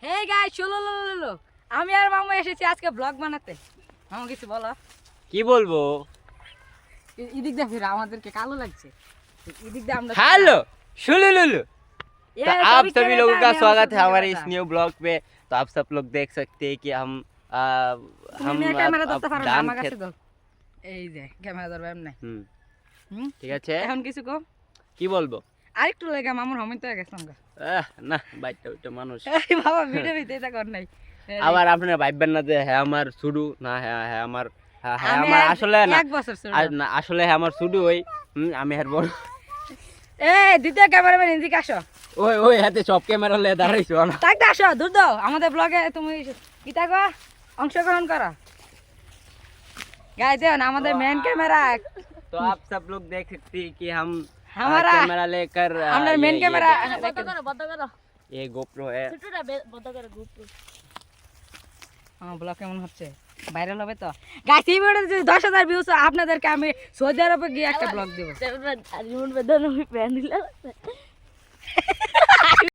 Hey guys চলো লো আমি আর মামু এসেছি আজকে ব্লগ বানাতে। মামু কিছু বলো। কি বলবো? এদিক দিয়ে ফির আমাদেরকে কালো লাগছে। এদিক দিয়ে আমরা हेलो शुलू लुलू। ये तो आप सभी सभी कहता लोगों का है, मैं स्वागत उसको है हमारे नहीं इस कहता। न्यू ब्लॉग पे। तो आप सब लोग देख सकते हैं कि हम তুমি ক্যামেরা ধরতে পারো না धान আমার কাছে खेत দাও। এই যে ক্যামেরা ধরবে এমনি। ঠিক আছে এখন কিছু কও। কি বলবো? আরেকটু লাগা মামুর হমিন তো গেছে আমরা। না বাইটা ওইটা মানুষ এই বাবা ভিডিও ভিতরে এটা কর নাই। আবার আপনারা ভাববেন না যে হ্যাঁ আমার শুরু না হ্যাঁ আমার হ্যাঁ আমি আমার আসলে না এক বছর ছোট। না আসলে হ্যাঁ আমার শুরু ওই আমি আর বড় এই দ্বিতীয় ক্যামেরাম্যান এদিকে আসো। ওই ওই হাতে সব ক্যামেরা লয়ে দাঁড়াইছো না। তাকতে আসো দূর দাও আমাদের ব্লগে তুমি কিতা গো অংশগ্রহণ করো। गाइस देखो ना हमारे मेन कैमरा। तो आप सब लोग देख सकते हैं कि हम हमारा कैमरा लेकर हमारा मेन कैमरा বন্ধ করো ये GoPro है। ছোটটা বন্ধ করো গ্রুপ হ্যাঁ ব্লগ কেমন হচ্ছে ভাইরাল হবে তো গাইস এই ভিডিওতে যদি 10,000 ভিউজ আপনাদেরকে আমি সৌদি আরবে গিয়ে একটা ব্লগ দেব। রিমোট বেদন আমি প্যান দিলাম